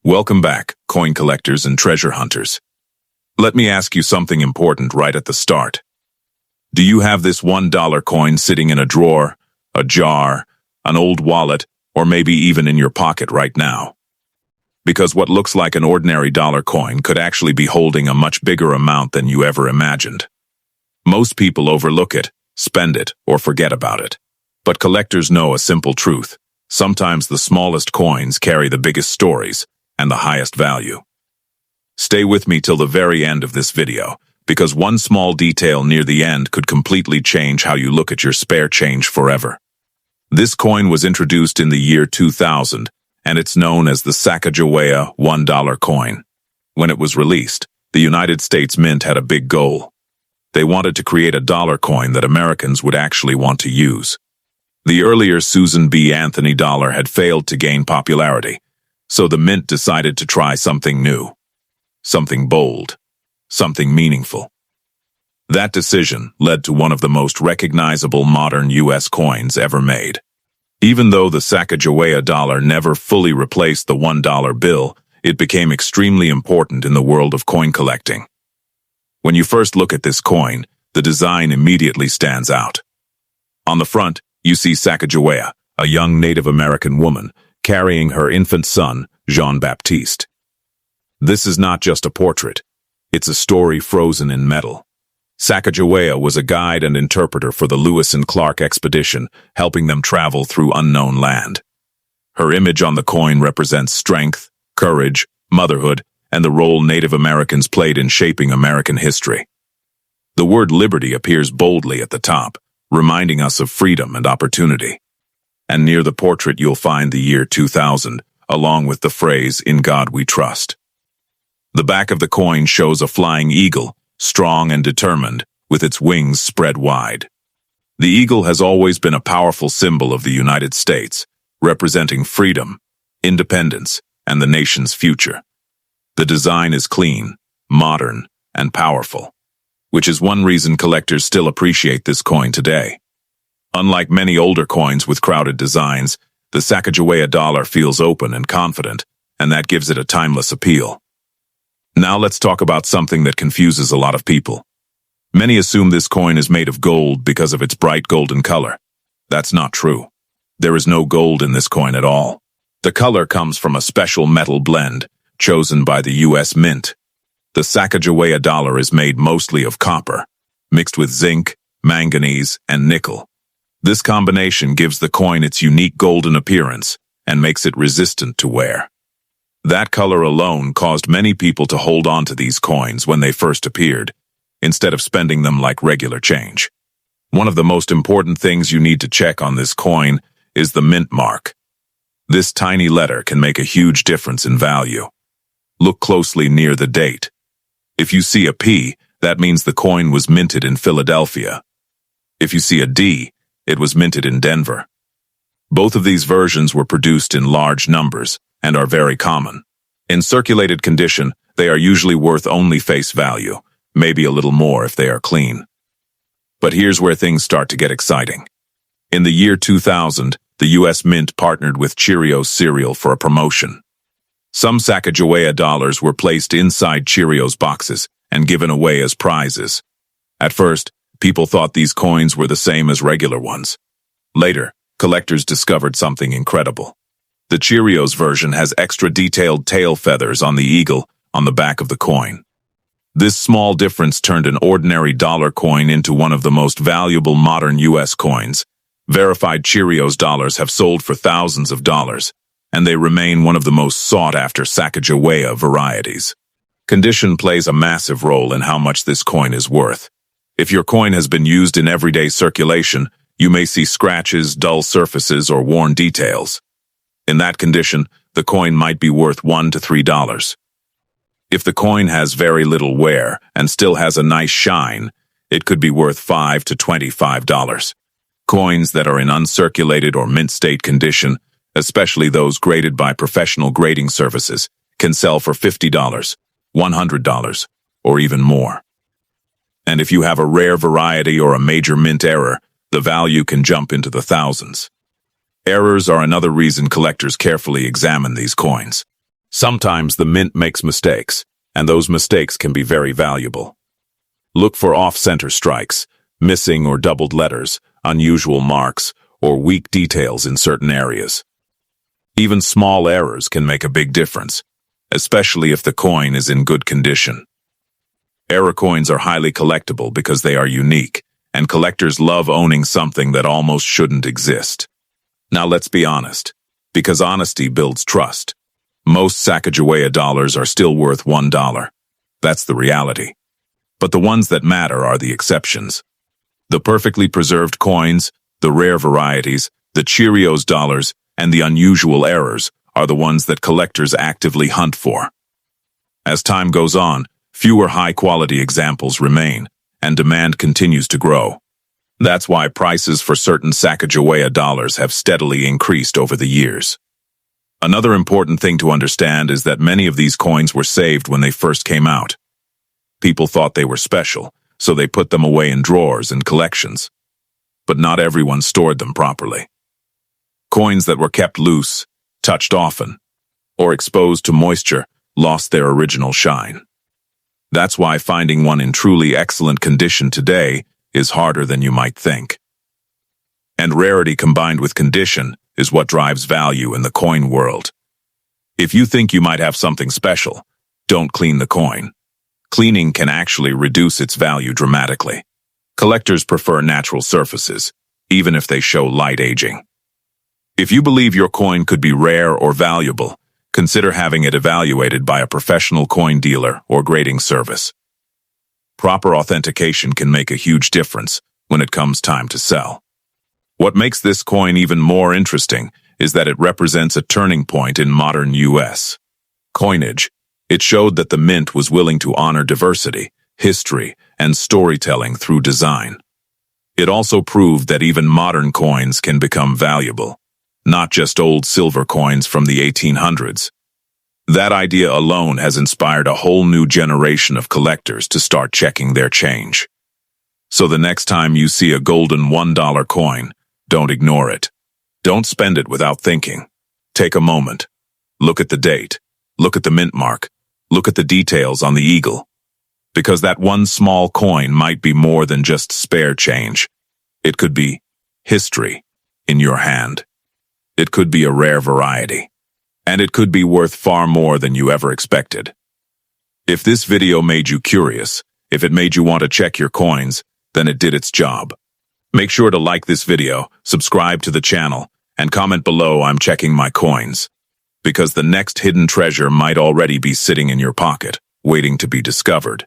Welcome back, coin collectors and treasure hunters. Let me ask you something important right at the start. Do you have this $1 coin sitting in a drawer, a jar, an old wallet, or maybe even in your pocket right now? Because what looks like an ordinary dollar coin could actually be holding a much bigger amount than you ever imagined. Most people overlook it, spend it, or forget about it. But collectors know a simple truth. Sometimes the smallest coins carry the biggest stories and the highest value. Stay with me till the very end of this video, because one small detail near the end could completely change how you look at your spare change forever. This coin was introduced in the year 2000, and it's known as the Sacagawea $1 coin. When it was released, the United States Mint had a big goal. They wanted to create a dollar coin that Americans would actually want to use. The earlier Susan B. Anthony dollar had failed to gain popularity, so the Mint decided to try something new, something bold, something meaningful. That decision led to one of the most recognizable modern U.S. coins ever made. Even though the Sacagawea dollar never fully replaced the $1 bill, it became extremely important in the world of coin collecting. When you first look at this coin, the design immediately stands out. On the front, you see Sacagawea, a young Native American woman, carrying her infant son, Jean-Baptiste. This is not just a portrait. It's a story frozen in metal. Sacagawea was a guide and interpreter for the Lewis and Clark expedition, helping them travel through unknown land. Her image on the coin represents strength, courage, motherhood, and the role Native Americans played in shaping American history. The word liberty appears boldly at the top, reminding us of freedom and opportunity. And near the portrait you'll find the year 2000, along with the phrase, "In God we trust." The back of the coin shows a flying eagle, strong and determined, with its wings spread wide. The eagle has always been a powerful symbol of the United States, representing freedom, independence, and the nation's future. The design is clean, modern, and powerful, which is one reason collectors still appreciate this coin today. Unlike many older coins with crowded designs, the Sacagawea dollar feels open and confident, and that gives it a timeless appeal. Now let's talk about something that confuses a lot of people. Many assume this coin is made of gold because of its bright golden color. That's not true. There is no gold in this coin at all. The color comes from a special metal blend chosen by the U.S. Mint. The Sacagawea dollar is made mostly of copper, mixed with zinc, manganese, and nickel. This combination gives the coin its unique golden appearance and makes it resistant to wear. That color alone caused many people to hold on to these coins when they first appeared, instead of spending them like regular change. One of the most important things you need to check on this coin is the mint mark. This tiny letter can make a huge difference in value. Look closely near the date. If you see a P, that means the coin was minted in Philadelphia. If you see a D, it was minted in Denver. Both of these versions were produced in large numbers and are very common. In circulated condition, they are usually worth only face value, maybe a little more if they are clean. But here's where things start to get exciting. In the year 2000, the U.S. Mint partnered with Cheerios cereal for a promotion. Some Sacagawea dollars were placed inside Cheerios boxes and given away as prizes. At first, people thought these coins were the same as regular ones. Later, collectors discovered something incredible. The Cheerios version has extra detailed tail feathers on the eagle on the back of the coin. This small difference turned an ordinary dollar coin into one of the most valuable modern U.S. coins. Verified Cheerios dollars have sold for thousands of dollars, and they remain one of the most sought-after Sacagawea varieties. Condition plays a massive role in how much this coin is worth. If your coin has been used in everyday circulation, you may see scratches, dull surfaces, or worn details. In that condition, the coin might be worth $1 to $3. If the coin has very little wear and still has a nice shine, it could be worth $5 to $25. Coins that are in uncirculated or mint state condition, especially those graded by professional grading services, can sell for $50, $100, or even more. And if you have a rare variety or a major mint error, the value can jump into the thousands. Errors are another reason collectors carefully examine these coins. Sometimes the mint makes mistakes, and those mistakes can be very valuable. Look for off-center strikes, missing or doubled letters, unusual marks, or weak details in certain areas. Even small errors can make a big difference, especially if the coin is in good condition. Error coins are highly collectible because they are unique, and collectors love owning something that almost shouldn't exist. Now let's be honest, because honesty builds trust. Most Sacagawea dollars are still worth $1. That's the reality. But the ones that matter are the exceptions. The perfectly preserved coins, the rare varieties, the Cheerios dollars, and the unusual errors are the ones that collectors actively hunt for. As time goes on, fewer high-quality examples remain, and demand continues to grow. That's why prices for certain Sacagawea dollars have steadily increased over the years. Another important thing to understand is that many of these coins were saved when they first came out. People thought they were special, so they put them away in drawers and collections. But not everyone stored them properly. Coins that were kept loose, touched often, or exposed to moisture lost their original shine. That's why finding one in truly excellent condition today is harder than you might think. And rarity combined with condition is what drives value in the coin world. If you think you might have something special, don't clean the coin. Cleaning can actually reduce its value dramatically. Collectors prefer natural surfaces, even if they show light aging. If you believe your coin could be rare or valuable, consider having it evaluated by a professional coin dealer or grading service. Proper authentication can make a huge difference when it comes time to sell. What makes this coin even more interesting is that it represents a turning point in modern U.S. coinage. It showed that the mint was willing to honor diversity, history, and storytelling through design. It also proved that even modern coins can become valuable, not just old silver coins from the 1800s. That idea alone has inspired a whole new generation of collectors to start checking their change. So the next time you see a golden $1 coin, don't ignore it. Don't spend it without thinking. Take a moment. Look at the date. Look at the mint mark. Look at the details on the eagle. Because that one small coin might be more than just spare change. It could be history in your hand. It could be a rare variety. And it could be worth far more than you ever expected. If this video made you curious, if it made you want to check your coins, then it did its job. Make sure to like this video, subscribe to the channel, and comment below "I'm checking my coins." Because the next hidden treasure might already be sitting in your pocket, waiting to be discovered.